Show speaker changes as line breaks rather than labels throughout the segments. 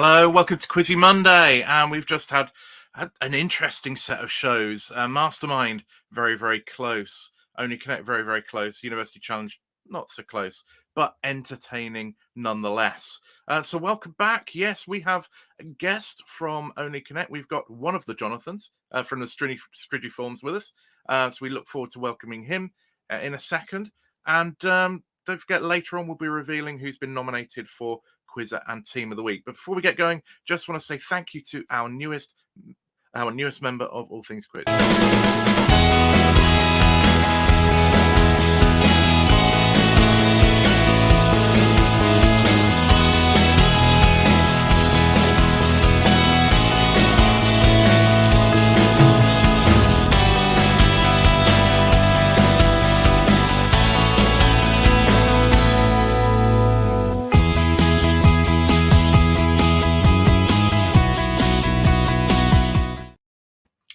Hello, welcome to QUIZZY Monday, and we've just had an interesting set of shows. Mastermind, very, very close. Only Connect, very, very close. University Challenge, not so close, but entertaining nonetheless. So welcome back. Yes, we have a guest from Only Connect. We've got one of the Jonathans from the Strigiformes with us. So we look forward to welcoming him in a second. And don't forget, later on, we'll be revealing who's been nominated for Quizzer and Team of the Week. But before we get going, just want to say thank you to our newest member of All Things Quiz.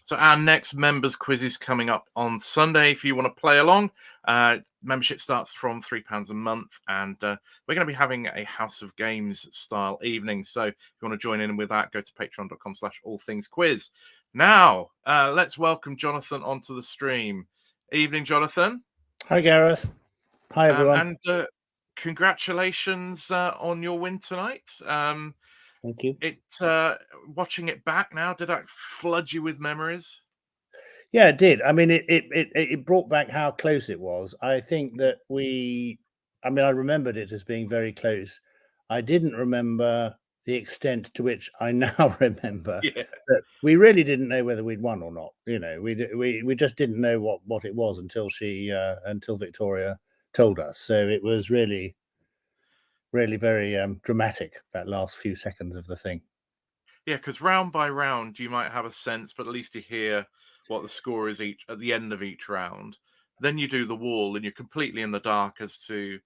So our next members quiz is coming up on Sunday. If you want to play along, membership starts from £3 a month, and we're going to be having a House of Games style evening. So if you want to join in with that, go to patreon.com/allthingsquiz. Now, let's welcome Jonathan onto the stream. Evening, Jonathan.
Hi, Gareth. Hi, everyone.
And congratulations on your win tonight.
Thank you.
Watching it back now, did that flood you with memories?
Yeah, it did. I mean, it brought back how close it was. I think that I remembered it as being very close. I didn't remember the extent to which I now remember that we really didn't know whether we'd won or not. You know, we just didn't know what it was until Victoria told us. So it was really very dramatic, that last few seconds of the thing.
Yeah, because round by round you might have a sense, but at least you hear what the score is at the end of each round. Then you do the wall and you're completely in the dark as to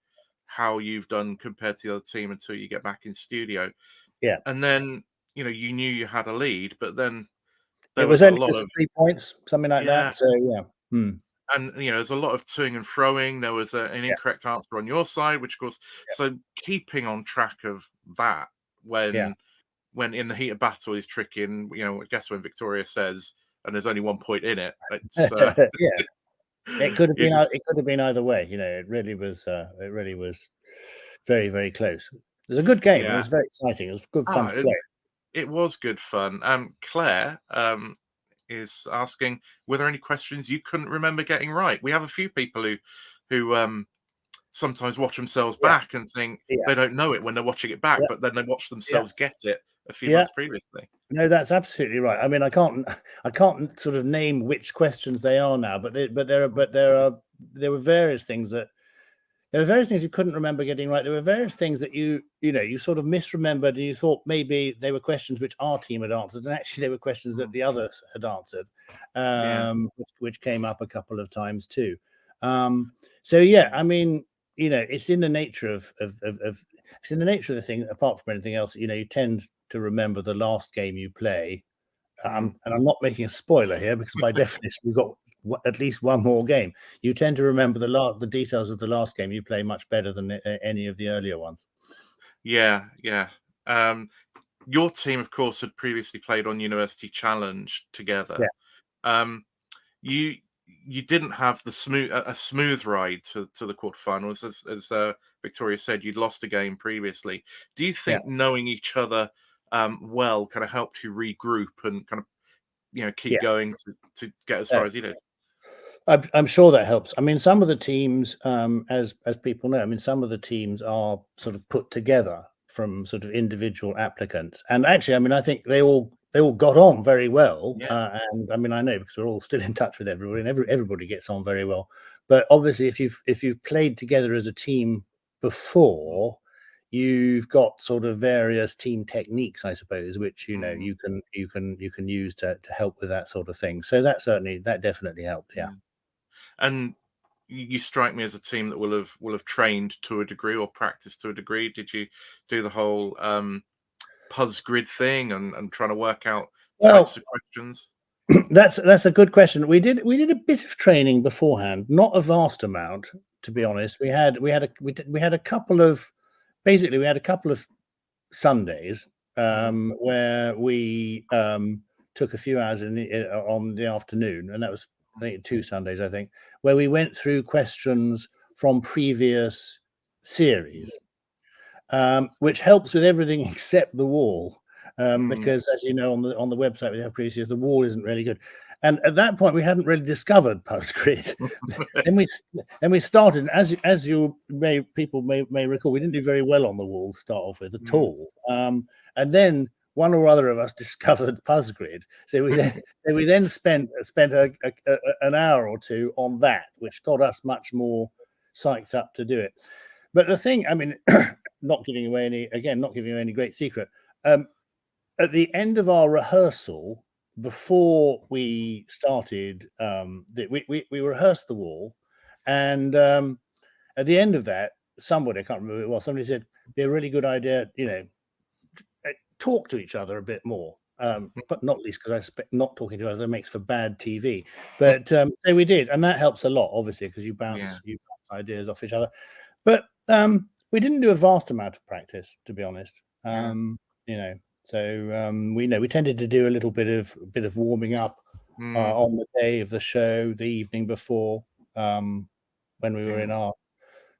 how you've done compared to the other team until you get back in studio.
Yeah.
And then, you knew you had a lead, but then
there was only a lot of 3 points, something like that. So yeah.
And there's a lot of toing and froing. There was an incorrect answer on your side, which of course, so keeping on track of that when in the heat of battle is tricky. And I guess when Victoria says, and there's only 1 point in it, it's
it could have been it could have been either way. It really was very, very close. It was a good game. It was very exciting. It was good fun to play.
It was good fun. Claire is asking, were there any questions you couldn't remember getting right? We have a few people who sometimes watch themselves back and think they don't know it when they're watching it back, but then they watch themselves get it a few months previously.
No, that's absolutely right. I mean, I can't sort of name which questions they are now, but there were various things that. There were various things you couldn't remember getting right. There were various things that you sort of misremembered, and you thought maybe they were questions which our team had answered, and actually they were questions that the others had answered, which came up a couple of times too. So yeah, I mean, it's in the nature of the thing. Apart from anything else, you tend to remember the last game you play, and I'm not making a spoiler here because by definition we've got at least one more game. You tend to remember the details of the last game you play much better than any of the earlier ones.
Yeah. Your team, of course, had previously played on University Challenge together. You didn't have a smooth ride to the quarterfinals, as Victoria said. You'd lost a game previously. Do you think knowing each other well kind of helped you regroup and kind of keep going to get as far as you did?
I'm sure that helps. I mean, some of the teams, as people know, I mean, some of the teams are sort of put together from sort of individual applicants, and actually, I mean, I think they all got on very well. And I mean, I know because we're all still in touch with everybody, and everybody gets on very well. But obviously, if you've played together as a team before, you've got sort of various team techniques, I suppose, which you can use to help with that sort of thing. So that definitely helped. Yeah.
And you strike me as a team that will have trained to a degree or practiced to a degree. Did you do the whole Puzz grid thing and trying to work out types of questions?
That's a good question. We did a bit of training beforehand, not a vast amount, to be honest. We had a couple of Sundays where we took a few hours on the afternoon, and that was, I think, 2 Sundays, I think, where we went through questions from previous series, which helps with everything except the wall, because, as you know, on the website we have previous, the wall isn't really good. And at that point, we hadn't really discovered Puzzgrid. and we started, as people may recall, we didn't do very well on the wall to start off with at all. And then one or other of us discovered Puzzgrid. So we then spent an hour or two on that, which got us much more psyched up to do it. But the thing, I mean, not giving away any great secret. At the end of our rehearsal, before we started, we rehearsed the wall, and at the end of that, somebody, I can't remember who it was, somebody said, "It'd be a really good idea, talk to each other a bit more." But not least because I expect not talking to each other makes for bad TV. But so we did, and that helps a lot, obviously, because you bounce ideas off each other. But we didn't do a vast amount of practice, to be honest. So we tended to do a little bit of warming up on the day of the show, the evening before, when we were in our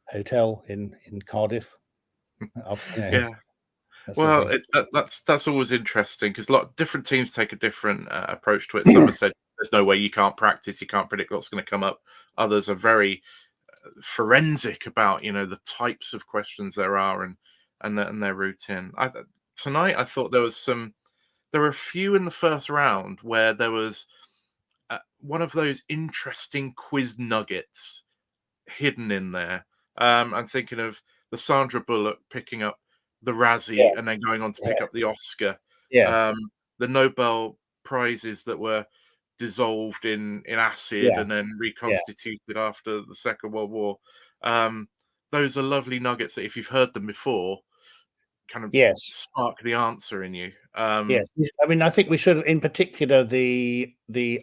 hotel in Cardiff.
Well, that's always interesting because a lot of different teams take a different approach to it. Some have said there's no way you can't practice, you can't predict what's going to come up. Others are very forensic about the types of questions there are and their routine. Tonight I thought there were a few in the first round where there was one of those interesting quiz nuggets hidden in there. I'm thinking of the Sandra Bullock picking up the Razzie and then going on to pick up the Oscar. The Nobel Prizes that were dissolved in acid and then reconstituted after the Second World War. Those are lovely nuggets that if you've heard them before, kind of spark the answer in you.
Yes, I mean, I think we should have, in particular, the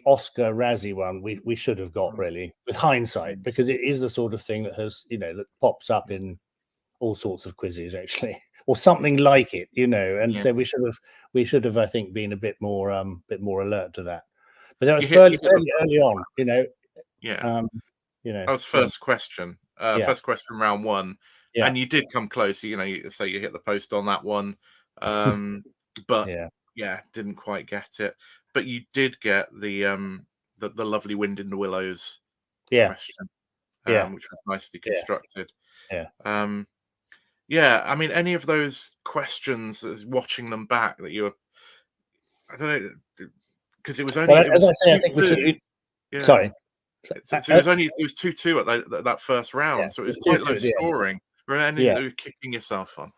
Oscar Razzie one, we should have got, really, with hindsight, because it is the sort of thing that has, that pops up in all sorts of quizzes, actually, or something like it, and so we should have, I think, been a bit more alert to that. But that was fairly early on,
That was first question, first question, round one, and you did come close. You say you hit the post on that one, but didn't quite get it. But you did get the lovely wind in the willows question, which was nicely constructed. I mean, any of those questions, watching them back, that you were, I don't know, because it was only.
Well, as I say, I think we should. Sorry.
So it was 2-2 at that first round, so it was quite low scoring. Were there any that you were kicking yourself on?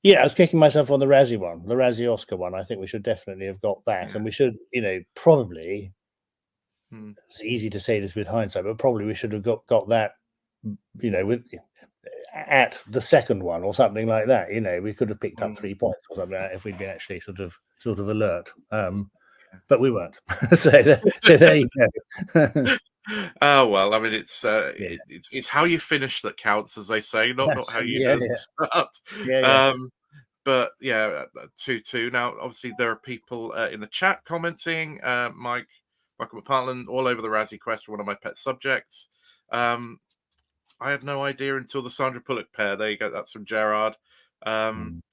Yeah, I was kicking myself on the Razzie one, the Razzie Oscar one. I think we should definitely have got that, and we should, probably. It's easy to say this with hindsight, but probably we should have got that, at the second one or something like that. We could have picked up 3 points or something like that if we'd been actually sort of alert. But we weren't. so there you go.
Oh well, I mean, it's how you finish that counts, as they say, not how you start. But 2-2. Now, obviously, there are people in the chat commenting. Michael McPartland, all over the Razzie question, one of my pet subjects. I had no idea until the Sandra Bullock pair. There you go. That's from Gerard. And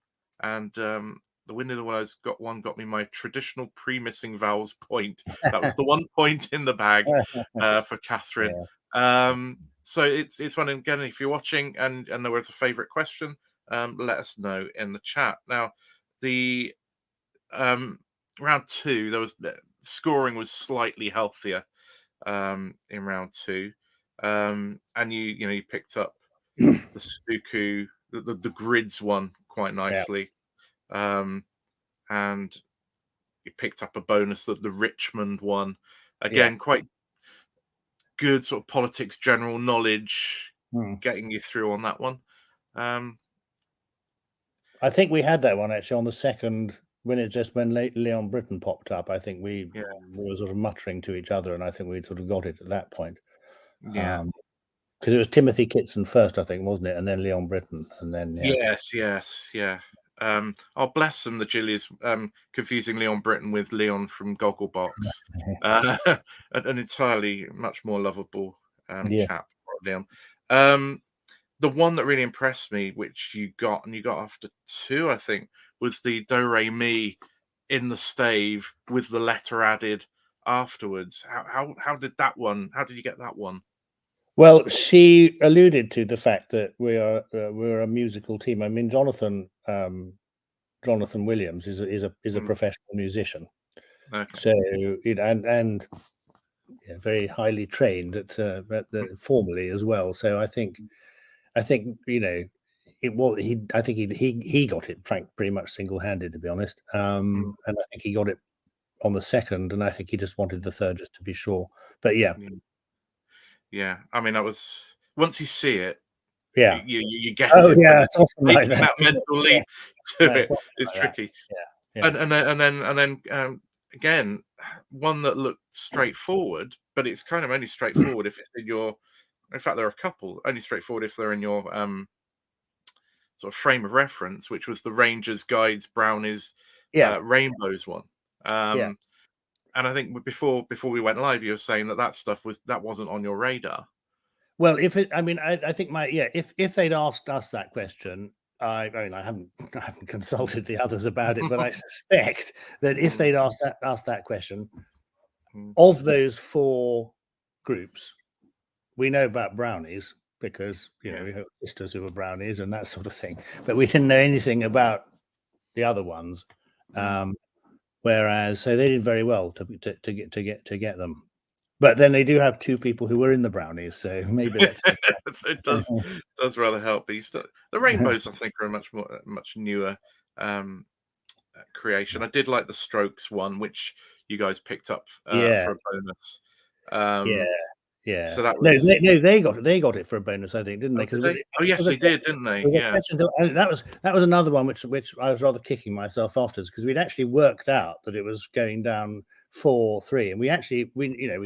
the wind in the willows got me my traditional pre-missing vowels point. That was the 1 point in the bag for Catherine. So it's fun. And again, if you're watching and there was a favourite question, let us know in the chat. Now, the round two, there was scoring was slightly healthier in round two, and you picked up the Sudoku, the grids one quite nicely. And you picked up a bonus, the Richmond one. Again, quite good sort of politics, general knowledge, getting you through on that one.
I think we had that one actually on the second, when Leon Britton popped up. I think we were sort of muttering to each other, and I think we'd sort of got it at that point. Because it was Timothy Kitson first, I think, wasn't it? And then Leon Britton, and then
yes. Oh, bless them, the Gillies, confusing Leon Britton with Leon from Gogglebox. An entirely much more lovable
Yeah.
chap, Leon. The one that really impressed me, which you got after 2, I think, was the Do Re Mi in the stave with the letter added afterwards. How did that one? How did you get that one?
Well, she alluded to the fact that we're a musical team. I mean, Jonathan Williams is a professional musician,
Okay.
so and yeah, very highly trained at the formally as well. So I think you know it was he. I think he got it, Frank, pretty much single handed, to be honest. And I think he got it on the second, and I think he just wanted the third just to be sure. But yeah,
Yeah. I mean, that was once you see it,
yeah.
you get
Oh
it, but
yeah, it's often like
making
that.
that mental
Yeah,
leap to
no,
it
it's often
is
like that.
tricky.
Yeah,
And then again, one that looked straightforward, but it's kind of only straightforward if it's in your. In fact, there are a couple only straightforward if they're in your sort of frame of reference, which was the Rangers, Guides, Brownies,
yeah,
Rainbows one.
yeah.
And I think before we went live, you were saying that stuff wasn't on your radar.
Well, I mean, I think if they'd asked us that question, I mean, I haven't consulted the others about it, but I suspect that if they'd asked that question, of those 4 groups, we know about Brownies because we have sisters who are Brownies and that sort of thing, but we didn't know anything about the other ones. Whereas, so they did very well to get them. But then they do have 2 people who were in the Brownies, so maybe that's
It does rather help. But the Rainbows, I think, are a much newer creation. I did like the Strokes one, which you guys picked up
yeah,
for a bonus.
yeah.
So that
No,
was.
they got it for a bonus, I think, didn't they?
Oh, did
Because
they? Oh, yes, they did, didn't they?
there was a
Yeah.
question that was another one which I was rather kicking myself afterwards, because we'd actually worked out that it was going down 4-3, and we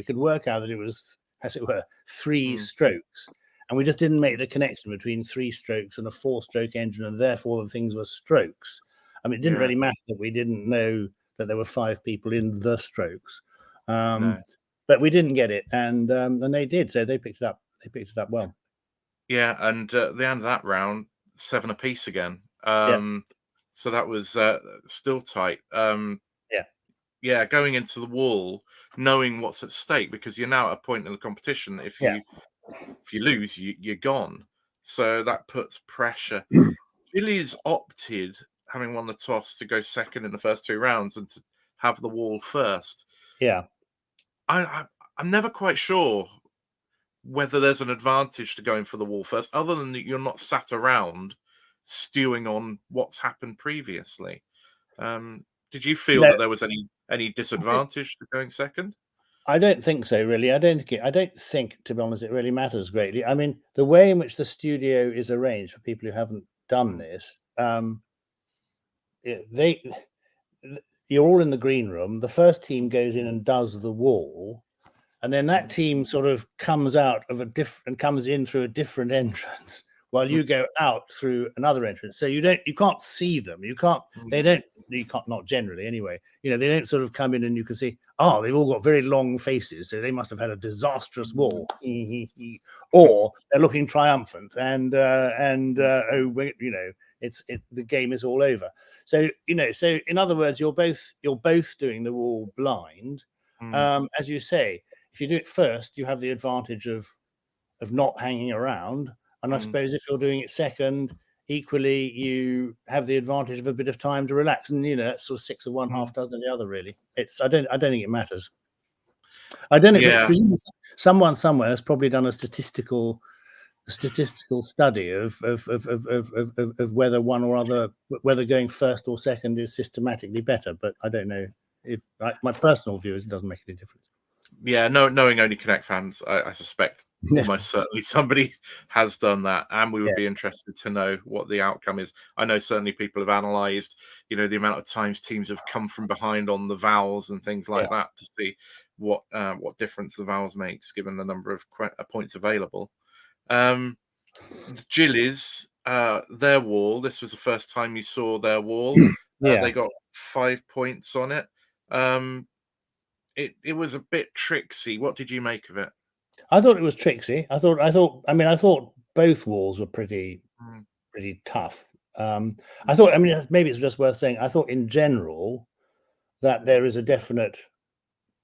could work out that it was, as it were, 3 strokes, and we just didn't make the connection between 3 strokes and a 4-stroke engine, and therefore the things were strokes. I mean, it didn't really matter that we didn't know that there were 5 people in the Strokes.
No.
But we didn't get it, and they did, so they picked it up. They picked it up well.
Yeah, and at the end of that round, 7 apiece again.
Yeah,
So that was still tight.
yeah,
Yeah, going into the wall, knowing what's at stake, because you're now at a point in the competition. If
yeah.
you lose, you're gone. So that puts pressure. Billy's opted, having won the toss, to go second in the first 2 rounds and to have the wall first.
Yeah.
I'm never quite sure whether there's an advantage to going for the wall first, other than that you're not sat around stewing on what's happened previously. Did you feel
No,
that there was any disadvantage to going second?
I don't think so, really. I don't think, to be honest, it really matters greatly. I mean, the way in which the studio is arranged, for people who haven't done this, you're all in the green room. The first team goes in and does the wall, and then that team sort of comes in through a different entrance, while you go out through another entrance. So you can't see them. You can't not generally anyway. They don't sort of come in and you can see, oh, they've all got very long faces, so they must have had a disastrous wall. Or they're looking triumphant, and the game is all over. So so in other words, you're both doing the wall blind. As you say, if you do it first, you have the advantage of not hanging around. And I suppose if you're doing it second, equally, you have the advantage of a bit of time to relax. And that's sort of 6 of one, half dozen of the other. Really, I don't think it matters. I don't know.
Yeah.
Presumably someone somewhere has probably done a statistical study of whether one or other, whether going first or second is systematically better. But I don't know if my personal view is it doesn't make any difference.
Yeah, knowing Only Connect fans, I suspect almost certainly somebody has done that, and we would be interested to know what the outcome is. I know certainly people have analysed, the amount of times teams have come from behind on the vowels and things like that to see what difference the vowels makes given the number of points available. The Gillies, their wall. This was the first time you saw their wall.
Yeah.
They got 5 points on it. It was a bit tricksy. What did you make of it?
I thought it was tricksy. I thought both walls were pretty
Mm,
tough. I thought, maybe it's just worth saying, I thought in general that there is a definite,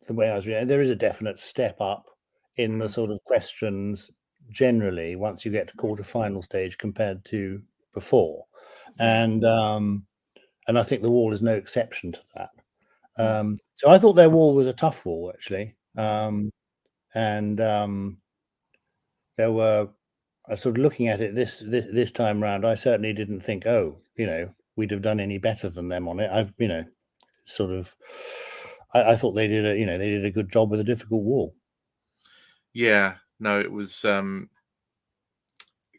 the way I was reading, there is a definite step up in the
mm,
sort of questions generally once you get to quarter-final stage compared to before.
yeah.
And I think the wall is no exception to that.
Mm,
So I thought their wall was a tough wall, actually. And there were, sort of looking at it this time round, I certainly didn't think, oh, we'd have done any better than them on it. Sort of, I thought they did a good job with a difficult wall.
yeah. No, it was.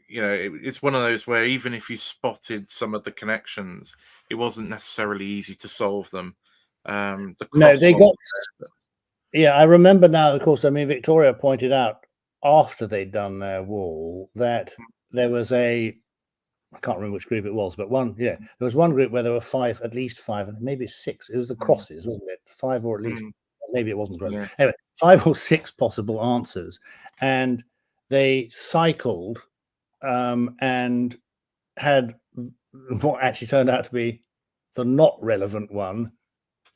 It's one of those where even if you spotted some of the connections, it wasn't necessarily easy to solve them. The
No,
cross
they
one.
got. Yeah, I remember now. Of course, Victoria pointed out after they'd done their wall that there was I can't remember which group it was, but there was one group where there were at least five, and maybe six. It was the crosses, wasn't it? Five, or at least, maybe it wasn't crosses.
Yeah.
Anyway, 5 or 6 possible answers, and they cycled and had what actually turned out to be the not relevant one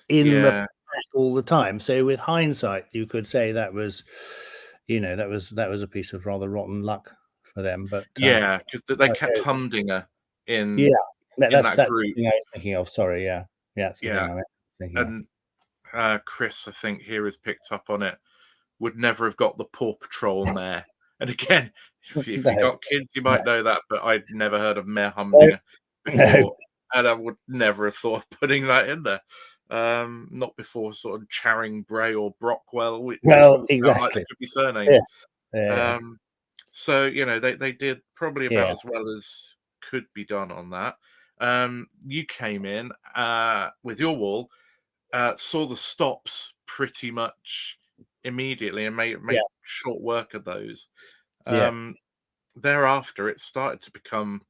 in the
Yeah.
pack all the time. So with hindsight, you could say that was, that was a piece of rather rotten luck for them. But
Yeah, because they kept
okay.
Humdinger
Yeah,
in
that's
that
the
group.
thing I was thinking of. Sorry, yeah, that's the thing
Yeah,
I was thinking of.
and Chris, I think here has picked up on it. Would never have got the Paw Patrol mare. And again, if you
No,
got kids, you
no,
might know that, but I'd never heard of Mayor
no,
Humdinger
no.
before, and I would never have thought of putting that in there. Not before sort of Charing Bray or Brockwell, which
Well,
all sound like they
exactly.
could be
Yeah,
surnames.
yeah,
So they did probably about
yeah,
as well as could be done on that. You came in with your wall, saw the stops pretty much immediately and
yeah,
made short work of those.
yeah.
Thereafter, it started to become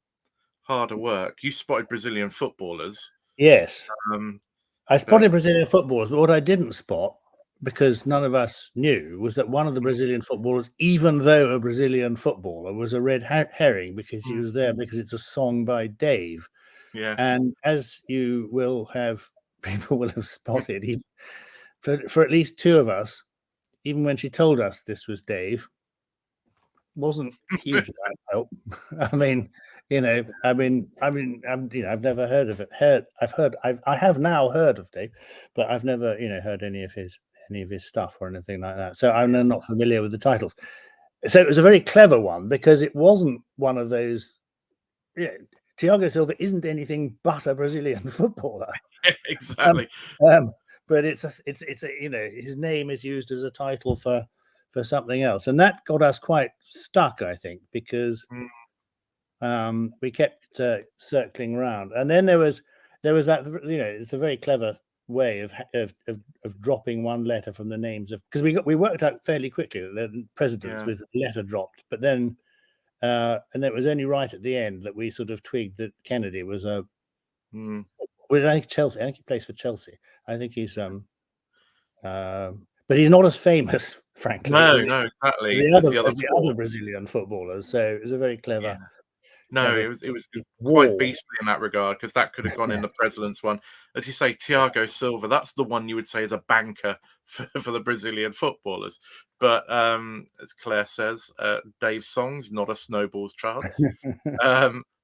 harder work. You spotted Brazilian footballers,
Yes,
um,
I
but
spotted Brazilian footballers, but what I didn't spot, because none of us knew, was that one of the Brazilian footballers, even though a Brazilian footballer, was a red herring because he was there because it's a song by Dave.
yeah,
And as you will have, people will have spotted, for at least 2 of us, even when she told us this was Dave, wasn't a huge amount of help. I mean, I've never heard of it. I have now heard of Dave, but I've never, heard any of his stuff or anything like that. So I'm not familiar with the titles. So it was a very clever one because it wasn't one of those. Thiago Silva isn't anything but a Brazilian footballer. Um,
exactly.
um, but it's a his name is used as a title for something else, and that got us quite stuck, I think, because
Mm,
we kept circling around, and then there was that, it's a very clever way of dropping one letter from the names of, because we worked out fairly quickly that the presidents
yeah.
with letter dropped, but then and it was only right at the end that we sort of twigged that Kennedy was a.
Mm.
Well, I think Chelsea. I think he plays for Chelsea. I think he's but he's not as famous, frankly,
No,
as
no, exactly. As the other
the
four.
other Brazilian footballers. So it was a very
Yeah.
clever,
No,
clever
it was quite
wall.
beastly in that regard because that could have gone in the president's one. As you say, Thiago Silva, that's the one you would say is a banker for the Brazilian footballers. But as Claire says, Dave's song's not a snowball's chance.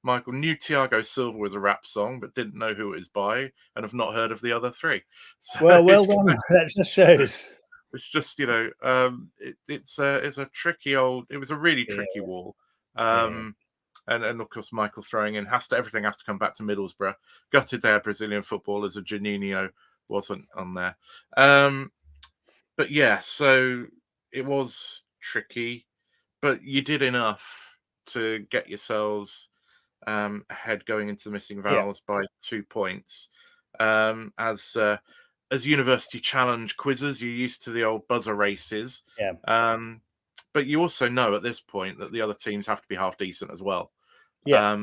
Michael knew Thiago Silva was a rap song, but didn't know who it was by, and have not heard of the other three. So
Well done. That just shows.
it's just it's a tricky it was a really
Yeah,
tricky wall.
yeah,
And of course Michael throwing in everything has to come back to Middlesbrough. Gutted their Brazilian footballers, a Juninho wasn't on there. But yeah, so it was tricky, but you did enough to get yourselves ahead going into the missing
yeah,
vowels by 2 points. As University Challenge quizzes, you're used to the old buzzer races.
yeah.
But you also know at this point that the other teams have to be half decent as well.
Yeah.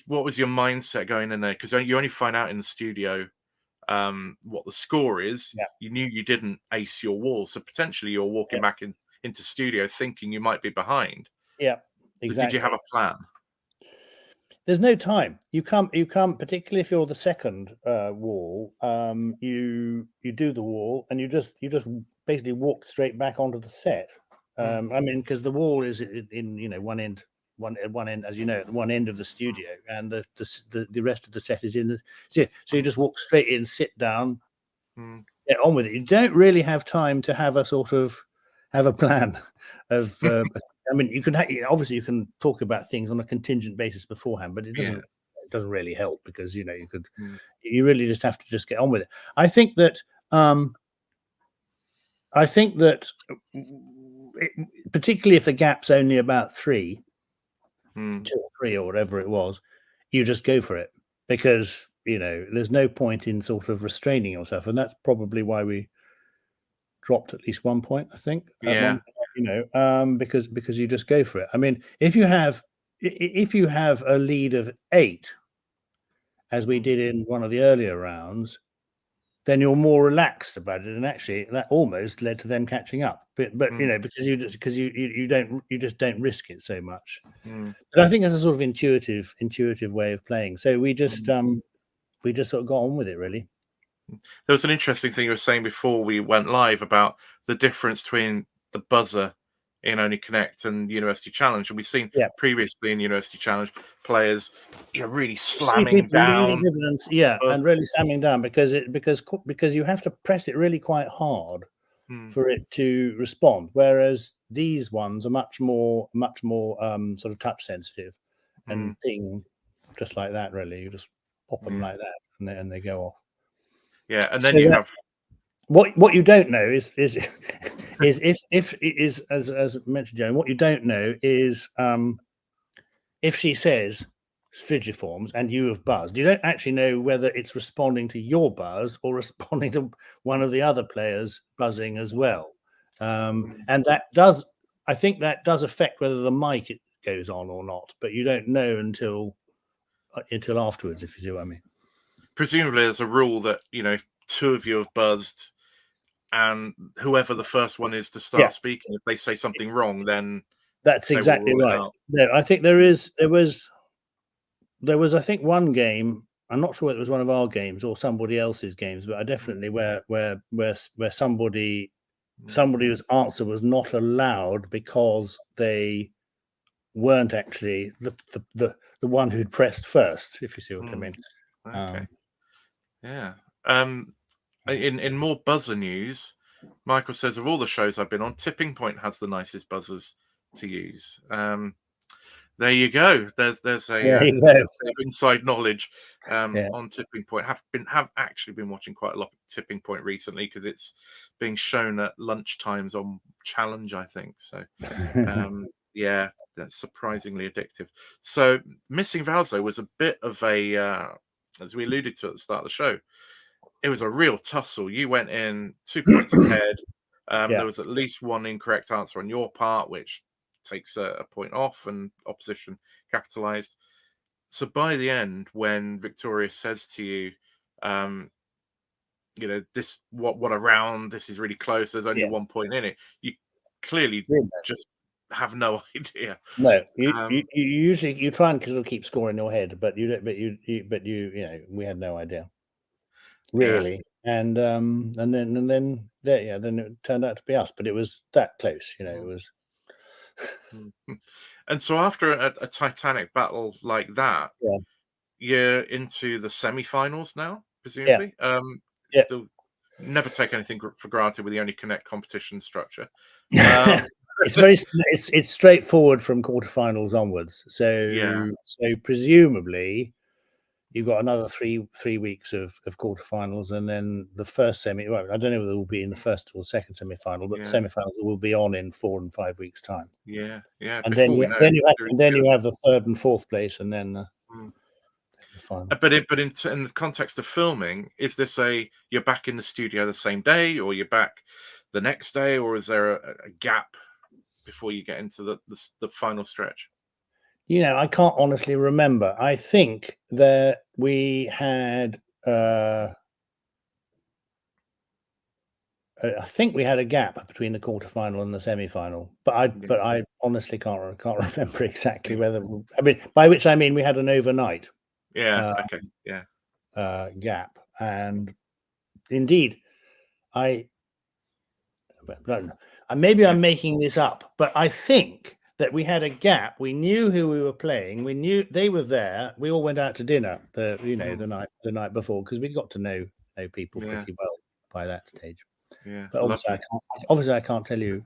What was your mindset going in there? Because you only find out in the studio what the score is.
Yeah.
You knew you didn't ace your wall, so potentially you're walking
Yeah.
back into studio thinking you might be behind.
Yeah.
So did you have
Exactly.
a plan?
There's no time. You come, particularly if you're the second wall. You do the wall, and you just basically walk straight back onto the set. I mean, because the wall is in one end, as you know, at one end of the studio, and the rest of the set is in the. So you just walk straight in, sit down, get on with it. You don't really have time to have a plan of. I mean, you can obviously you can talk about things on a contingent basis beforehand, but it doesn't really help, because you could you really just have to just get on with it. I think that particularly if the gap's only about 2 or 3 or whatever it was, you just go for it, because there's no point in sort of restraining yourself, and that's probably why we dropped at least 1 point, I think, at one point, because you just go for it. I mean, if you have a lead of 8, as we did in one of the earlier rounds, then you're more relaxed about it, and actually that almost led to them catching up. But because you just don't risk it so much. But I think it's a sort of intuitive way of playing. So we just sort of got on with it, really.
There was an interesting thing you were saying before we went live about the difference between the buzzer in Only Connect and University Challenge, and we've seen previously in University Challenge players, really slamming down,
and really slamming down, because you have to press it really quite hard for it to respond, whereas these ones are much more sort of touch sensitive and ping just like that. Really, you just pop them like that, and they go off.
Yeah, and then you have
what you don't know is if as mentioned, Joan, what you don't know is if she says Strigiformes and you have buzzed, you don't actually know whether it's responding to your buzz or responding to one of the other players buzzing as well. And I think that does affect whether the mic goes on or not, but you don't know until afterwards, if you see what I mean.
Presumably there's a rule that if 2 of you have buzzed, and whoever the first one is to start speaking, if they say something wrong, then
that's exactly right. No, I think there was I think one game. I'm not sure whether it was one of our games or somebody else's games, but I definitely where somebody's answer was not allowed because they weren't actually the one who'd pressed first, if you see what I mean.
Okay. Yeah. In more buzzer news, Michael says, of all the shows I've been on, Tipping Point has the nicest buzzers to use. There you go. There's inside knowledge on Tipping Point. Have actually been watching quite a lot of Tipping Point recently, because it's being shown at lunch times on Challenge, I think. So yeah, that's surprisingly addictive. So Missing Valzo was a bit of a as we alluded to at the start of the show, it was a real tussle. You went in 2 points ahead. There was at least one incorrect answer on your part, which takes a point off, and opposition capitalized. So by the end, when Victoria says to you, this what a round, this is really close, there's only 1 point in it, you clearly just have no idea.
No, you usually try and sort of keep score in your head, but you we had no idea, really. And then it turned out to be us, but it was that close, it was.
And so after a titanic battle like that, you're into the semi-finals now, presumably. Still never take anything for granted with the Only Connect competition structure.
It's straightforward from quarterfinals onwards. So presumably you've got another three weeks of quarterfinals, and then the first semi. Well, I don't know whether it will be in the first or second semi-final, but the semi-finals will be on in 4 and 5 weeks' time.
Yeah.
And then you have the third and fourth place, and then the final.
But in the context of filming, is this you're back in the studio the same day, or you're back the next day, or is there a gap before you get into the final stretch?
You know, I can't honestly remember. I think that we had. I think we had a gap between the quarterfinal and the semi-final, but I honestly can't remember exactly whether. I mean, by which I mean we had an overnight
Okay.
gap, and indeed, I don't know. And maybe I'm making this up, but I think that we had a gap. We knew who we were playing. We knew they were there. We all went out to dinner the night before, because we got to know people pretty well by that stage.
Yeah,
But
lovely.
obviously I can't tell you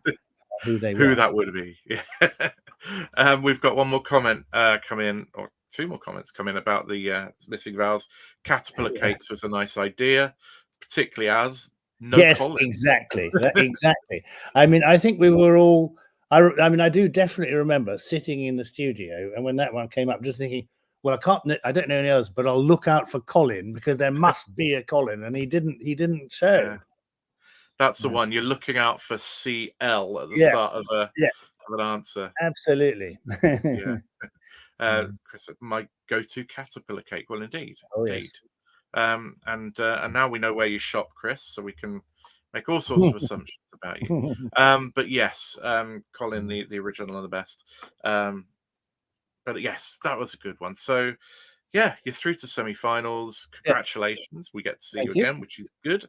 who they
Who
were.
that would be. Yeah. We've got one more comment come in, or two more comments come in about the missing vowels. Caterpillar cakes was a nice idea, particularly as no
Yes,
Colin.
exactly. Exactly. I mean, I think we were all. I mean, I do definitely remember sitting in the studio, and when that one came up, just thinking, well, I don't know any others, but I'll look out for Colin, because there must be a Colin, and he didn't show.
Yeah. That's the one. You're looking out for CL at the
Yeah,
start of an answer.
absolutely.
Yeah. Chris, my go-to caterpillar cake. Well, indeed,
Oh,
indeed.
yes.
And now we know where you shop, Chris, so we can make all sorts of assumptions about you. But yes, Colin, the original and the best. But yes, that was a good one. So yeah, you're through to semi-finals. Congratulations. We get to see you
Thank you.
again, which is good.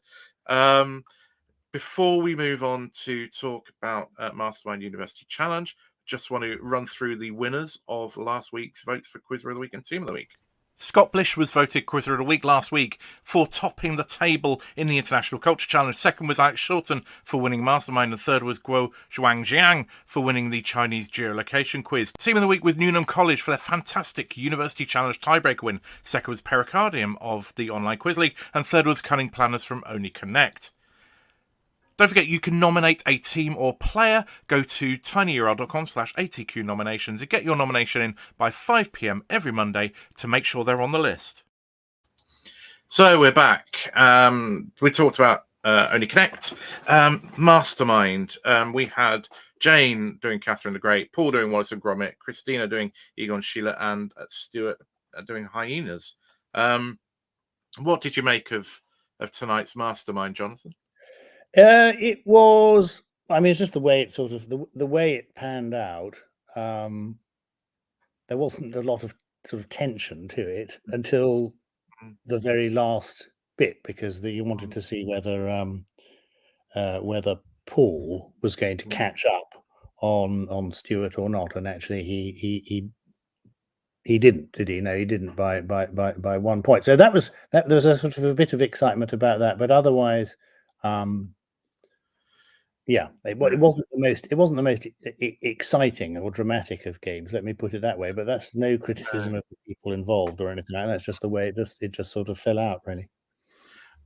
Before we move on to talk about Mastermind University Challenge, just want to run through the winners of last week's votes for Quizzer of the Week and Team of the Week. Scott Blish was voted Quizzer of the Week last week for topping the table in the International Culture Challenge. Second was Alex Shorten for winning Mastermind, and third was Guo Zhuangjiang for winning the Chinese geolocation quiz. Team of the Week was Newnham College for their fantastic University Challenge tiebreaker win. Second was Pericardium of the Online Quiz League, and third was Cunning Planners from Only Connect. Don't forget, you can nominate a team or player. Go to tinyurl.com/ATQ nominations and get your nomination in by 5 p.m. every Monday to make sure they're on the list. So we're back. We talked about Only Connect. Mastermind. We had Jane doing Catherine the Great, Paul doing Wallace and Gromit, Christina doing Egon Schiele, and Stuart doing Hyenas. What did you make of tonight's Mastermind, Jonathan?
It was. I mean, it's just the way it sort of the way it panned out. There wasn't a lot of sort of tension to it until the very last bit, because you wanted to see whether Paul was going to catch up on Stuart or not, and actually he didn't, did he? No, he didn't by 1 point. So there was a sort of a bit of excitement about that, but otherwise, yeah, it wasn't the most exciting or dramatic of games. Let me put it that way. But that's no criticism of the people involved or anything like that. That's just the way it just sort of fell out, really.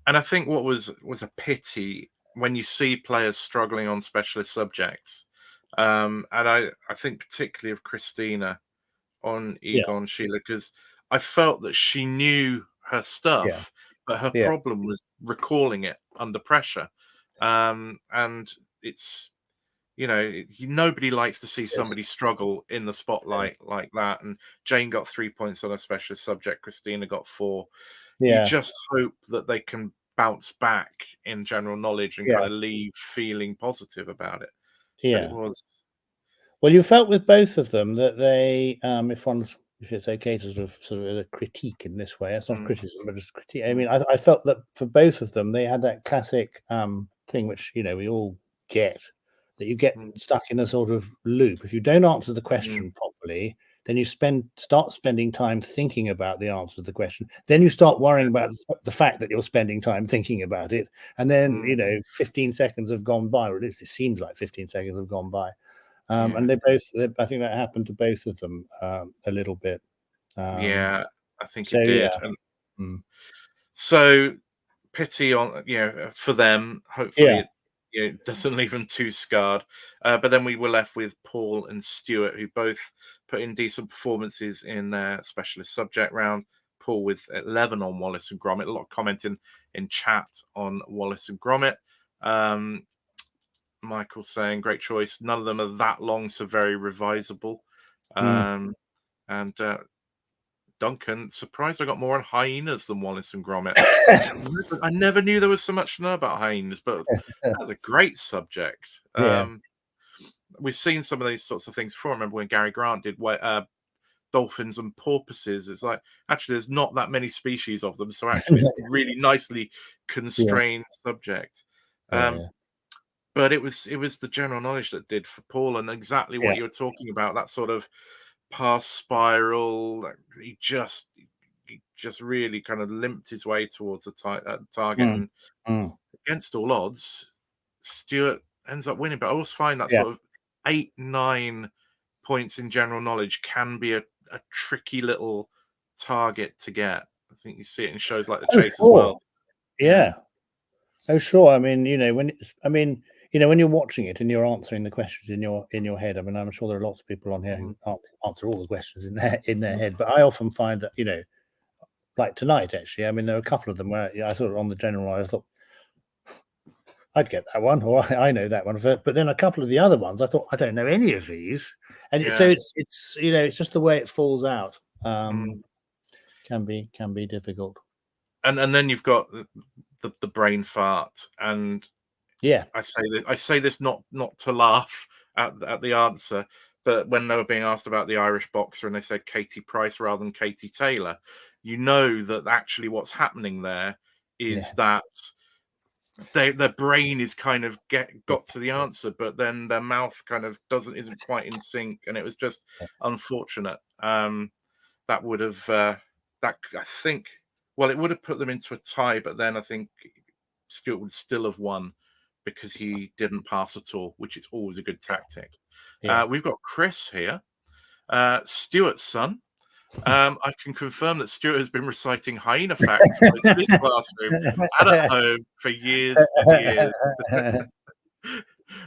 And I think what was a pity when you see players struggling on specialist subjects, and I think particularly of Christina on Egon Schiele, because I felt that she knew her stuff, but her problem was recalling it under pressure. And it's, nobody likes to see somebody struggle in the spotlight like that. And Jane got 3 points on a specialist subject. Christina got 4. You just hope that they can bounce back in general knowledge and kind of leave feeling positive about it. But it was.
Well, you felt with both of them that they, if it's okay to sort of a critique in this way, it's not criticism, but just critique. I mean, I felt that for both of them, they had that classic thing, which we all get, that you get stuck in a sort of loop. If you don't answer the question properly, then you start spending time thinking about the answer to the question. Then you start worrying about the fact that you're spending time thinking about it, and then 15 seconds have gone by, or at least it seems like 15 seconds have gone by. And I think that happened to both of them a little bit.
I think it did.
Yeah.
And so pity on, for them. Hopefully it doesn't leave them too scarred. But then we were left with Paul and Stuart, who both put in decent performances in their specialist subject round. Paul with 11 on Wallace and Gromit. A lot of commenting in chat on Wallace and Gromit. Michael saying, great choice. None of them are that long, so very revisable. And Duncan, surprised I got more on hyenas than Wallace and Gromit. I never knew there was so much to know about hyenas, but that's a great subject.
Yeah.
We've seen some of these sorts of things before. I remember when Gary Grant did dolphins and porpoises. It's like, actually, there's not that many species of them, so actually it's really nicely constrained subject. But it was the general knowledge that did for Paul, and exactly what you were talking about, that sort of past spiral. He just really kind of limped his way towards a target, and against all odds, Stuart ends up winning. But I always find that sort of 8-9 points in general knowledge can be a tricky little target to get. I think you see it in shows like The Chase as well.
Yeah. Oh, sure. I mean, when you're watching it and you're answering the questions in your head, I mean, I'm sure there are lots of people on here who answer all the questions in their head, but I often find that, like tonight, actually, I mean, there are a couple of them where I sort of on the general, I thought I'd get that one, or I know that one, but then a couple of the other ones, I thought I don't know any of these, and so it's it's just the way it falls out. Can be difficult.
And then you've got the brain fart, and I say this not to laugh at the answer, but when they were being asked about the Irish boxer and they said Katie Price rather than Katie Taylor, you know that actually what's happening there is that their brain is kind of got to the answer, but then their mouth kind of isn't quite in sync, and it was just unfortunate. That would have I think, well, it would have put them into a tie, but then I think Stuart would still have won because he didn't pass at all, which is always a good tactic. We've got Chris here, Stuart's son. I can confirm that Stuart has been reciting hyena facts in his classroom and at home for years and years.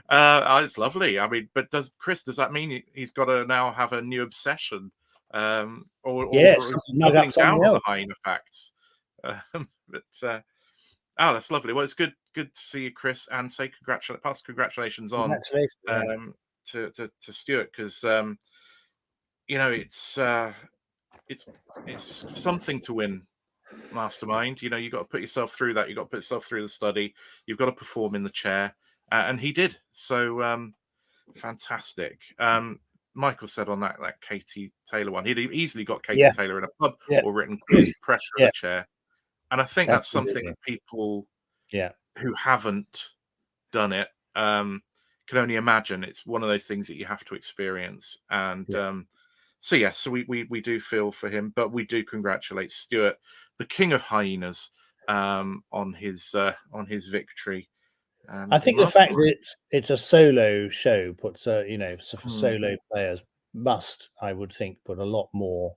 It's lovely. I mean, but does that mean he's got to now have a new obsession? Or is he doubling down on the hyena facts? That's lovely. Well, it's good to see you, Chris, and say congratulations on to Stuart, because it's something to win Mastermind. You've got to put yourself through that. You've got to put yourself through the study. You've got to perform in the chair, and he did. So fantastic. Michael said on that Katie Taylor one, he'd easily got Katie Taylor in a pub or written quiz, pressure of the chair. And I think that's something that people who haven't done it can only imagine. It's one of those things that you have to experience. And so we do feel for him, but we do congratulate Stuart, the king of hyenas, on his victory.
I think the fact that it's a solo show puts solo players must, I would think, put a lot more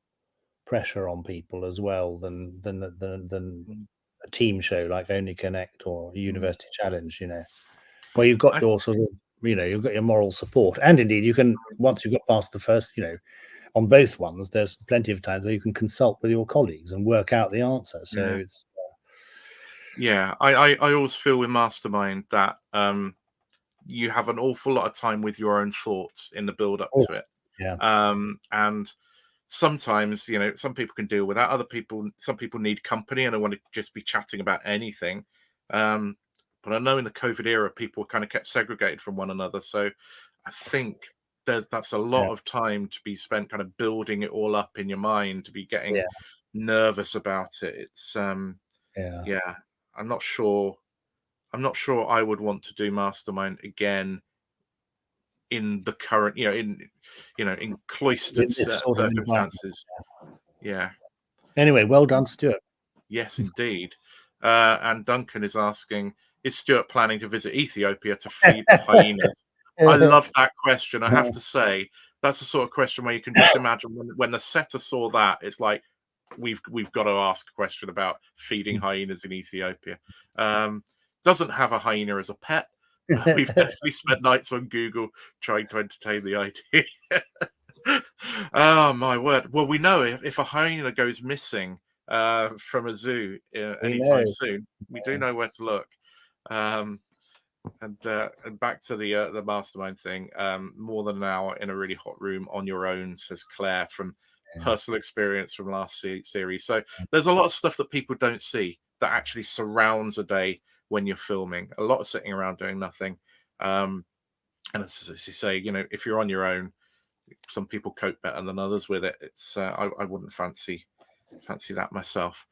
pressure on people as well than a team show like Only Connect or University Challenge, where you've got your sort of, you've got your moral support, and indeed you can, once you've got past the first, on both ones, there's plenty of times where you can consult with your colleagues and work out the answer. So it's
I always feel with Mastermind that you have an awful lot of time with your own thoughts in the build up to it. And sometimes, some people can deal with that. Some people need company and they want to just be chatting about anything. But I know in the COVID era, people kind of kept segregated from one another. So I think that's a lot of time to be spent kind of building it all up in your mind, to be getting nervous about it. It's I'm not sure I would want to do Mastermind again in the current, in cloistered circumstances.
Anyway, well done, Stuart.
Yes, indeed. And Duncan is asking, is Stuart planning to visit Ethiopia to feed the hyenas? I love that question. I have to say, that's the sort of question where you can just imagine when the setter saw that, it's like, we've got to ask a question about feeding hyenas in Ethiopia. Doesn't have a hyena as a pet. We've definitely spent nights on Google trying to entertain the idea. Oh my word! Well, we know if a hyena goes missing from a zoo anytime soon, we do know where to look. And back to the Mastermind thing. More than an hour in a really hot room on your own, says Claire from personal experience from last series. So there's a lot of stuff that people don't see that actually surrounds a day when you're filming. A lot of sitting around doing nothing. And as you say, if you're on your own, some people cope better than others with it. It's I wouldn't fancy that myself.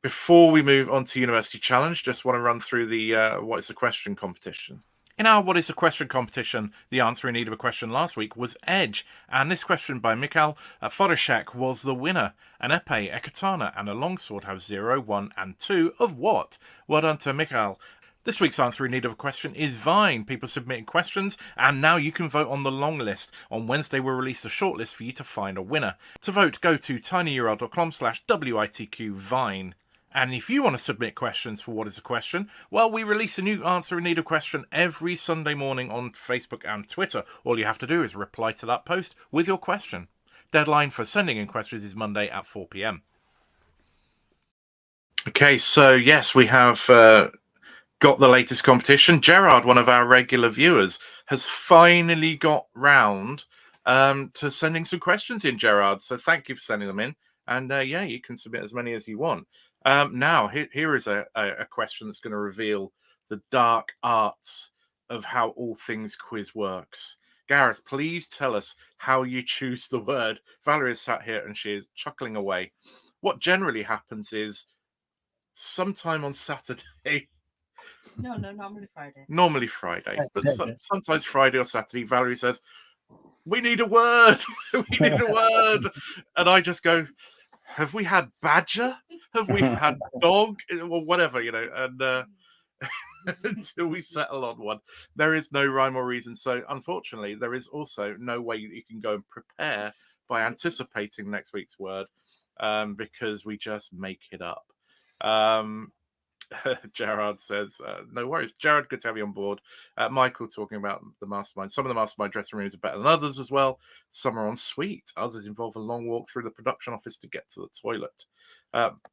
Before we move on to University Challenge, just want to run through the what is the question competition. In our What is the Question competition, the answer in need of a question last week was Edge, and this question by Mikhail Fodorshak was the winner. An epee, a katana, and a longsword have 0, 1, and 2 of what? Well done to Mikhail. This week's answer in need of a question is Vine. People submitting questions, and now you can vote on the long list. On Wednesday, we'll release a shortlist for you to find a winner. To vote, go to tinyurl.com/WITQ-Vine. And if you want to submit questions for What is a Question, well, we release a new Answer in Need of Question every Sunday morning on Facebook and Twitter. All you have to do is reply to that post with your question. Deadline for sending in questions is Monday at 4 p.m. Okay, so yes, we have got the latest competition. Gerard, one of our regular viewers, has finally got round to sending some questions in, Gerard. So thank you for sending them in. And yeah, you can submit as many as you want. Now, here is a question that's going to reveal the dark arts of how all things quiz works. Gareth, please tell us how you choose the word. Valerie is sat here and she is chuckling away. What generally happens is sometime on Saturday.
No, normally Friday.
Normally Friday, but sometimes Friday or Saturday, Valerie says, "We need a word. We need a word," and I just go, "Have we had badger? Have we had dog? Or whatever, and until we settle on one, there is no rhyme or reason. So unfortunately, there is also no way you can go and prepare by anticipating next week's word, because we just make it up. Gerard says, no worries. Gerard, good to have you on board. Michael talking about the mastermind. Some of the mastermind dressing rooms are better than others as well. Some are en suite. Others involve a long walk through the production office to get to the toilet.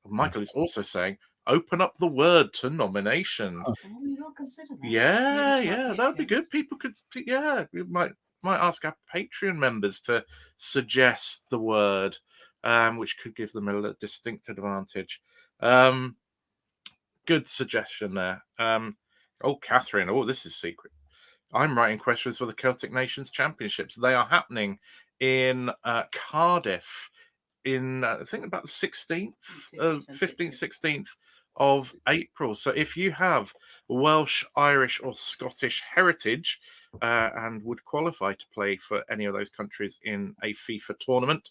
Michael is also saying, open up the word to nominations.
We will consider that.
Yeah, that would be good. People could, we might ask our Patreon members to suggest the word, which could give them a distinct advantage. Good suggestion there. Catherine. Oh, this is secret. I'm writing questions for the Celtic Nations Championships. They are happening in Cardiff in, I think, about the 16th, 15th, 16th of April. So if you have Welsh, Irish, or Scottish heritage and would qualify to play for any of those countries in a FIFA tournament,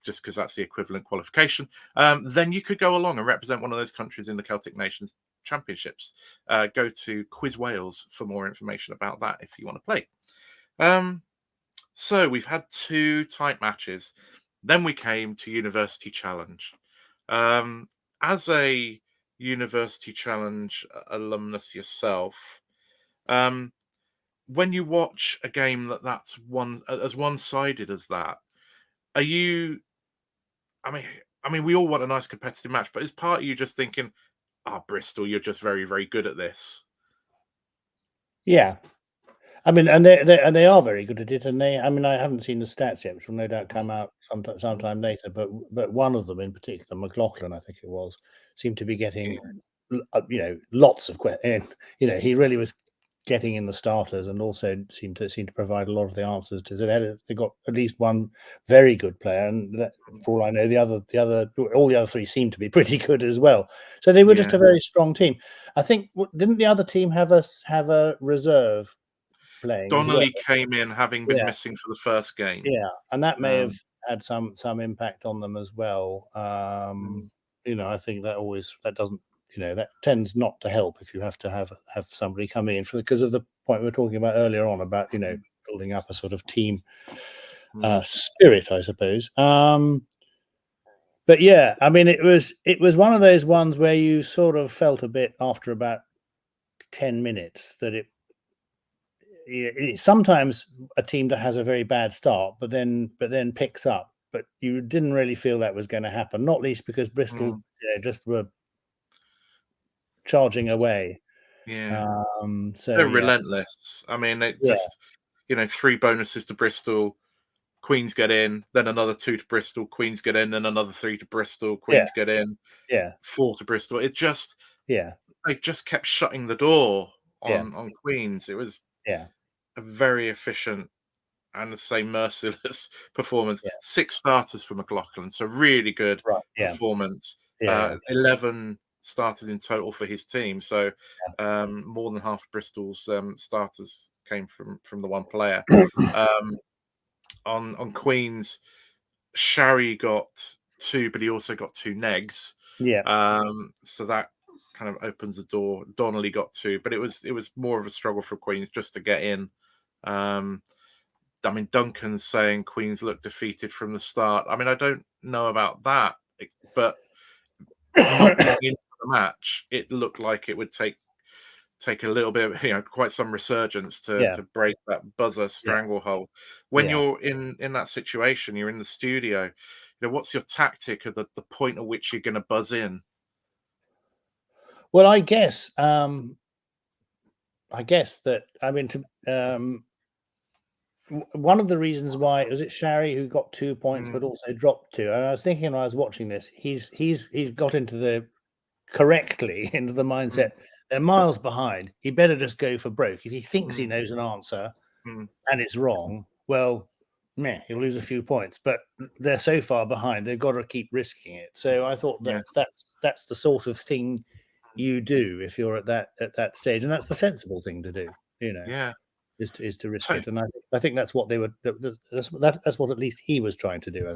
just because that's the equivalent qualification, then you could go along and represent one of those countries in the Celtic Nations Championships. Go to Quiz Wales for more information about that if you want to play. So we've had 2 tight matches. Then we came to University Challenge. As a University Challenge alumnus yourself, when you watch a game that's as one-sided as that, are you... I mean, we all want a nice competitive match, but is part of you just thinking, Bristol, you're just very, very good at this?
Yeah, I mean, and they are very good at it, and I haven't seen the stats yet, which will no doubt come out sometime later. But one of them in particular, McLaughlin, I think it was, seemed to be getting, lots of questions. He really was getting in the starters, and also seemed to provide a lot of the answers to. So they got at least one very good player, and for all I know, all the other 3 seemed to be pretty good as well. So they were just a very strong team. I think, didn't the other team have a reserve playing?
Donnelly came in having been missing for the first game.
Yeah, and that may have had some impact on them as well. I think that doesn't. That tends not to help if you have to have somebody come in because of the point we were talking about earlier on about building up a sort of team spirit, I suppose. But yeah, I mean, it was one of those ones where you sort of felt a bit after about 10 minutes that sometimes a team that has a very bad start, but then picks up. But you didn't really feel that was going to happen, not least because Bristol just were charging away.
So they're relentless. I mean, it just 3 bonuses to Bristol, Queens get in, then another 2 to Bristol, Queens get in, then another 3 to Bristol, Queens get in, 4 to Bristol. It just they just kept shutting the door on Queens. It was a very efficient and the same merciless performance. 6 starters for McLaughlin, so really good performance. 11 starters in total for his team, so more than half of Bristol's starters came from the one player. On Queens, Sharry got 2, but he also got 2 negs. So that kind of opens the door. Donnelly got 2, but it was more of a struggle for Queens just to get in. I mean, Duncan's saying Queens looked defeated from the start. I mean, I don't know about that, but not long into the match, it looked like it would take a little bit of, quite some resurgence to break that buzzer stranglehold. When you're in that situation, you're in the studio, what's your tactic at the point at which you're going to buzz in?
Well, I guess that, I mean, one of the reasons why was it Sharry who got 2 points but also dropped 2. And I was thinking when I was watching this, he's got into the mindset. They're miles behind. He better just go for broke. If he thinks he knows an answer and it's wrong, well, he'll lose a few points. But they're so far behind, they've got to keep risking it. So I thought that's the sort of thing you do if you're at that stage, and that's the sensible thing to do. Is to risk it. And I think that's what they were. That's what at least he was trying to do.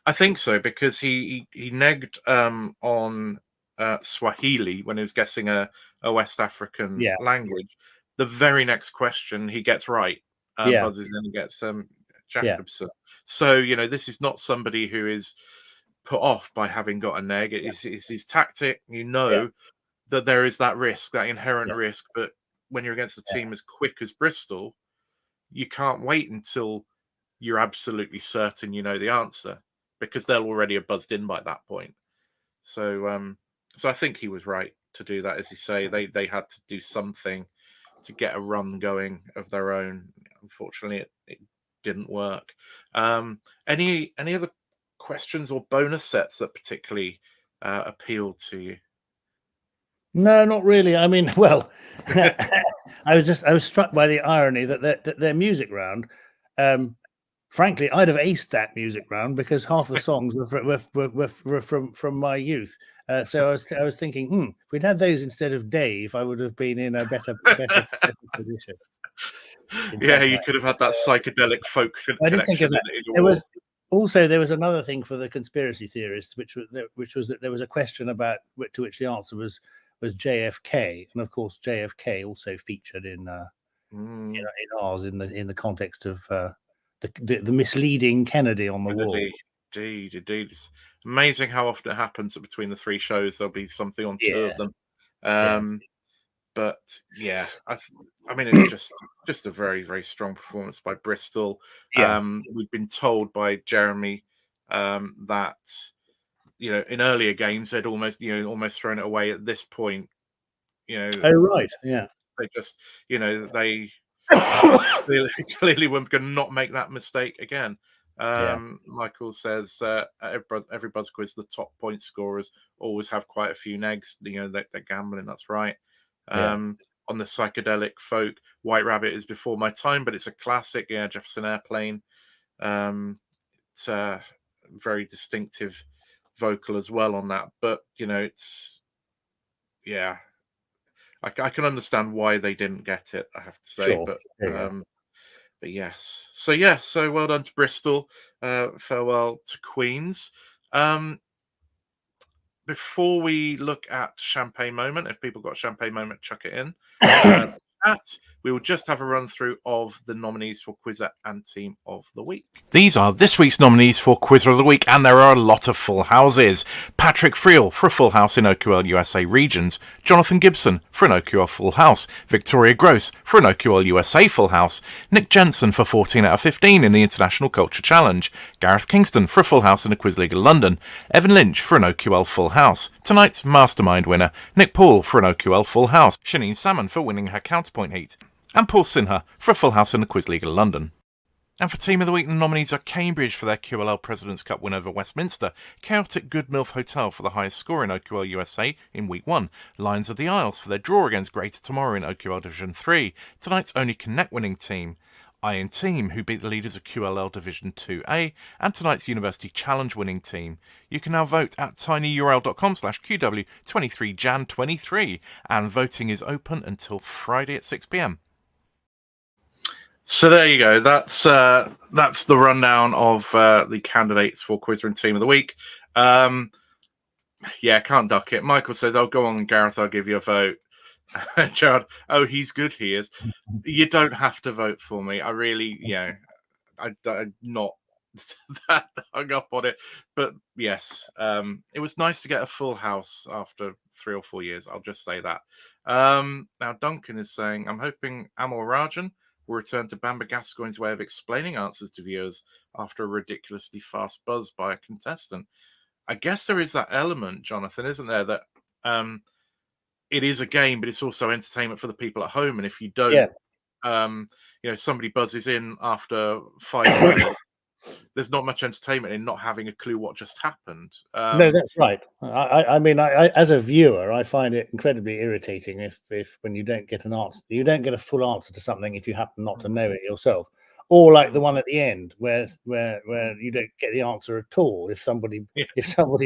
I think so, because he negged on Swahili when he was guessing a West African language. The very next question he gets right. Buzzes in and gets Jacobson. So this is not somebody who is put off by having got a neg. It's his tactic. That there is that risk, that inherent risk, but when you're against a team as quick as Bristol, you can't wait until you're absolutely certain you know the answer, because they'll already have buzzed in by that point. So I think he was right to do that. As you say, they had to do something to get a run going of their own. Unfortunately, it didn't work. Any other questions or bonus sets that particularly appealed to you?
No, not really. I mean, well, I was struck by the irony that their music round. Frankly, I'd have aced that music round because half the songs were from my youth. So I was thinking, if we'd had those instead of Dave, I would have been in a better position.
You could have had that psychedelic folk.
I didn't think of that. There was another thing for the conspiracy theorists, which was that there was a question about to which the answer was JFK, and of course JFK also featured in ours in the context of the misleading Kennedy on the wall.
Indeed. It's amazing how often it happens that between the 3 shows there'll be something on 2 of them. But I mean, it's just a very, very strong performance by Bristol. We've been told by Jeremy that in earlier games they'd almost thrown it away. At this point,
oh right,
they just they clearly were going to not make that mistake again. Michael says every buzz quiz, the top point scorers always have quite a few negs. They're gambling. That's right. On the psychedelic folk, White Rabbit is before my time, but it's a classic. Jefferson Airplane. It's a very distinctive vocal as well on that, but it's I can understand why they didn't get it, I have to say. But yes, so well done to Bristol. Farewell to Queens. Before we look at Champagne Moment, if people got a Champagne Moment, chuck it in. We will just have a run through of the nominees for Quizzer and Team of the Week. These are this week's nominees for Quizzer of the Week, and there are a lot of full houses. Patrick Friel for a full house in OQL USA Regions. Jonathan Gibson for an OQL full house. Victoria Gross for an OQL USA full house. Nick Jensen for 14 out of 15 in the International Culture Challenge. Gareth Kingston for a full house in the Quiz League of London. Evan Lynch for an OQL full house. Tonight's Mastermind winner, Nick Paul for an OQL full house. Shanine Salmon for winning her counterpoint heat. And Paul Sinha for a full house in the Quiz League of London. And for Team of the Week, the nominees are Cambridge for their QLL President's Cup win over Westminster, Chaotic Good Milf Hotel for the highest score in OQL USA in Week 1, Lions of the Isles for their draw against Greater Tomorrow in OQL Division 3, tonight's only Connect winning team, Iron Team, who beat the leaders of QLL Division 2A, and tonight's University Challenge winning team. You can now vote at tinyurl.com/QW23Jan23, and voting is open until Friday at 6 p.m. So there you go. That's the rundown of the candidates for Quizzer Team of the Week. Yeah, can't duck it. Michael says, "Oh, go on, Gareth. I'll give you a vote." Gerard, oh, he's good. He is. You don't have to vote for me. I really, I'm not that hung up on it. But yes, it was nice to get a full house after 3 or 4 years. I'll just say that. Now Duncan is saying, "I'm hoping Amor Rajan will return to Bamba Gascoigne's way of explaining answers to viewers after a ridiculously fast buzz by a contestant." I guess there is that element, Jonathan, isn't there? That it is a game, but it's also entertainment for the people at home. And if you don't, somebody buzzes in after 5 minutes, there's not much entertainment in not having a clue what just happened.
No, that's right. I mean, as a viewer, I find it incredibly irritating if when you don't get an answer, you don't get a full answer to something if you happen not to know it yourself, or like the one at the end where you don't get the answer at all if somebody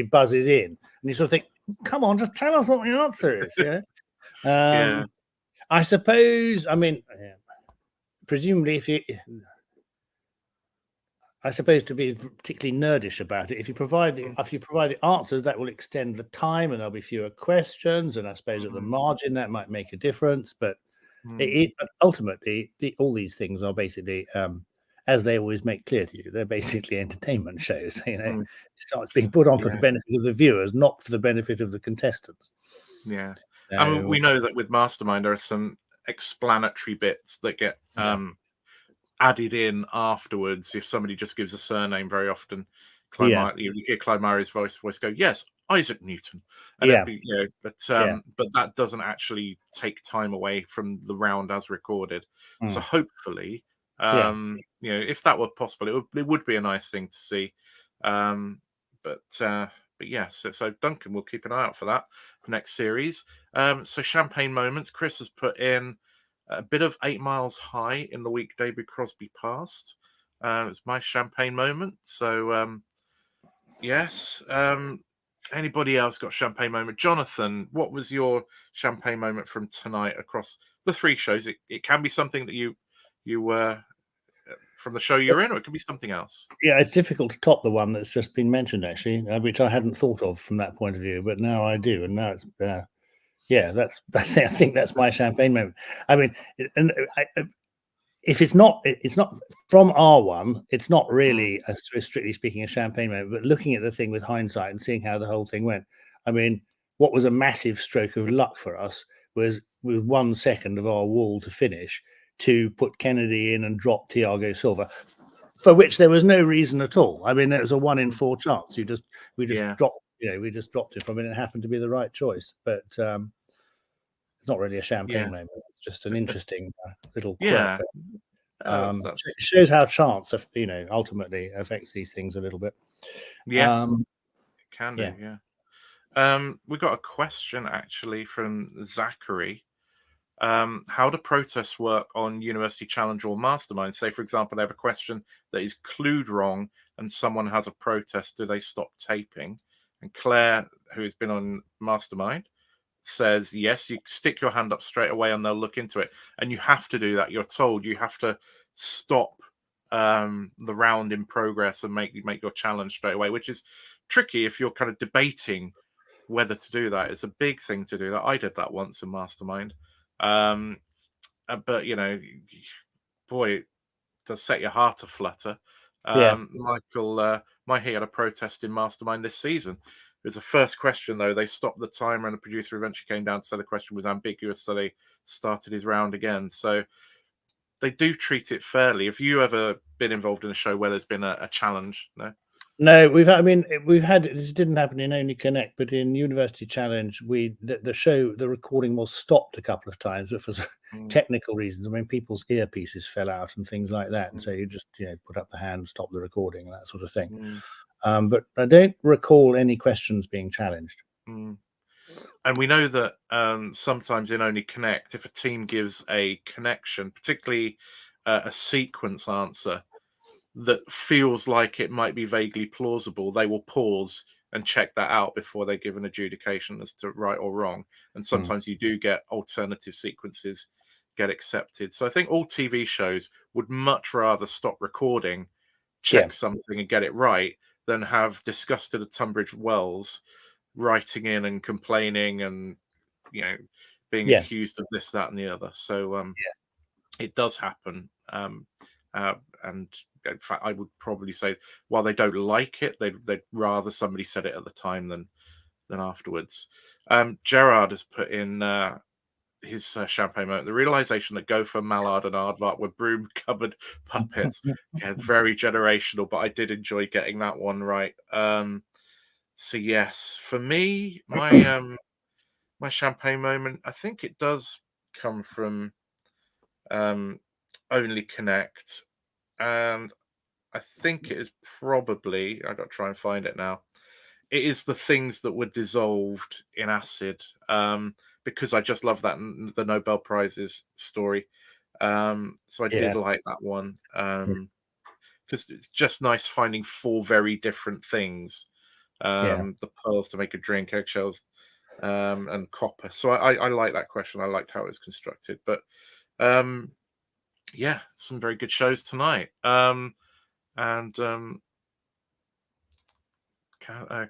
buzzes in and you sort of think, come on, just tell us what the answer is. I suppose. I mean, presumably, I suppose to be particularly nerdish about it, if you provide the answers, that will extend the time and there'll be fewer questions. And I suppose at the margin that might make a difference. But ultimately, all these things are basically, as they always make clear to you, they're basically entertainment shows. So it's being put on for the benefit of the viewers, not for the benefit of the contestants.
Yeah, so, I mean, we know that with Mastermind there are some explanatory bits that get added in afterwards. If somebody just gives a surname, very often you hear Clyde Murray's voice go, "Yes, Isaac Newton," and but that doesn't actually take time away from the round as recorded. So hopefully, if that were possible, it would be a nice thing to see. But yes, so Duncan, we'll keep an eye out for that next series. So champagne moments. Chris has put in a bit of 8 Miles High in the week David Crosby passed. It's my champagne moment. So yes. Anybody else got champagne moment? Jonathan, what was your champagne moment from tonight across the 3 shows? It can be something that you were from the show you're in, or it could be something else.
Yeah, it's difficult to top the one that's just been mentioned, actually, which I hadn't thought of from that point of view, but now I do, and now it's I think that's my champagne moment. I mean, if it's not from R1, it's not really strictly speaking a champagne moment. But looking at the thing with hindsight and seeing how the whole thing went, I mean, what was a massive stroke of luck for us was with 1 second of our wall to finish to put Kennedy in and drop Thiago Silva, for which there was no reason at all. I mean, it was a 1 in 4 chance. We just dropped, we just dropped it from it, and it happened to be the right choice. But it's not really a champagne moment. It's just an interesting little quirk. It shows how chance, ultimately affects these things a little bit.
It can do. We got a question actually from Zachary. How do protests work on University Challenge or Mastermind? Say, for example, they have a question that is clued wrong and someone has a protest. Do they stop taping? And Claire, who has been on Mastermind, says, yes, you stick your hand up straight away and they'll look into it. And you have to do that. You're told you have to stop the round in progress and make your challenge straight away, which is tricky if you're kind of debating whether to do that. It's a big thing to do that. I did that once in Mastermind. But boy, it does set your heart aflutter. Michael, he had a protest in Mastermind this season. It was the first question, though. They stopped the timer and the producer eventually came down to say the question was ambiguous, so they started his round again. So they do treat it fairly. Have you ever been involved in a show where there's been a challenge? No?
No, we've had this didn't happen in Only Connect, but in University Challenge, the recording was stopped a couple of times, but for technical reasons. I mean, people's earpieces fell out and things like that, and so you just put up the hand, stop the recording, that sort of thing. But I don't recall any questions being challenged.
And we know that sometimes in Only Connect, if a team gives a connection, particularly a sequence answer that feels like it might be vaguely plausible, they will pause and check that out before they give an adjudication as to right or wrong. And sometimes you do get alternative sequences get accepted. So I think all TV shows would much rather stop recording, check something and get it right, than have disgusted at Tunbridge Wells writing in and complaining and being accused of this, that, and the other. So it does happen. And in fact, I would probably say, while they don't like it, they'd rather somebody said it at the time than afterwards. Gerard has put in his champagne moment. The realization that Gopher, Mallard, and Aardvark were broom cupboard puppets. Very generational, but I did enjoy getting that one right. So yes, for me, my my champagne moment, I think it does come from Only Connect, and I think it is probably, I got to try and find it now, it is the things that were dissolved in acid, because I just love that, the Nobel Prizes story. So I did like that one, because it's just nice finding 4 very different things. The pearls to make a drink, eggshells, and copper. So I like that question. I liked how it was constructed. But yeah, some very good shows tonight.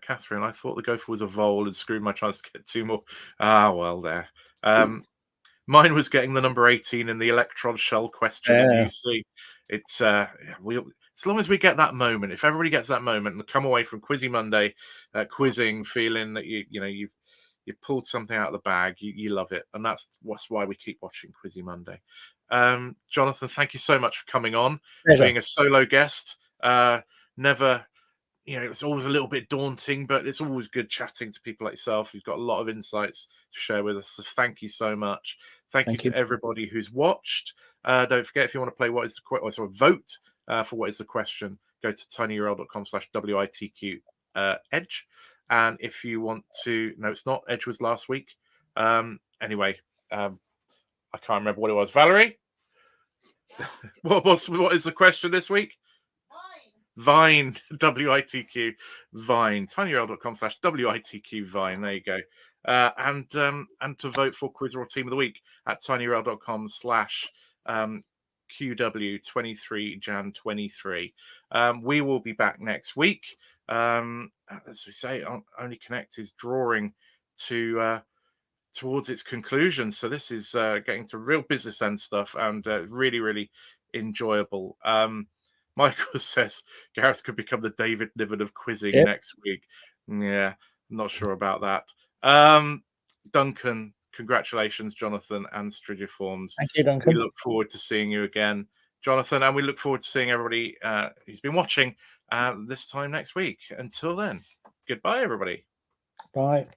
Catherine, I thought the gopher was a vole and screwed my chance to get 2 more. Ah, well, there. Mine was getting the number 18 in the electron shell question in UC. It's as long as we get that moment, if everybody gets that moment and come away from Quizzy Monday quizzing, feeling that you've pulled something out of the bag, you love it, and that's why we keep watching Quizzy Monday. Jonathan, thank you so much for coming on, being a solo guest. Never. It's always a little bit daunting, but it's always good chatting to people like yourself who've got a lot of insights to share with us. So thank you so much. Thank you to everybody who's watched. Don't forget, if you want to play vote for what is the question, go to tinyurl.com/WITQ Edge. And if you want to, no, it's not. Edge was last week. Anyway, I can't remember what it was. Valerie, what is the question this week? Vine, WITQ Vine, tinyurl.com/WITQ Vine. There you go. And to vote for Quiz or Team of the Week at tinyurl.com/QW23 Jan 23. We will be back next week. As we say, Only Connect is drawing towards its conclusion. So this is getting to real business end stuff, and really, really enjoyable. Michael says Gareth could become the David Niven of quizzing next week. Yeah, not sure about that. Duncan, congratulations, Jonathan and Strigiformes.
Thank you, Duncan.
We look forward to seeing you again, Jonathan, and we look forward to seeing everybody who's been watching this time next week. Until then, goodbye, everybody.
Bye.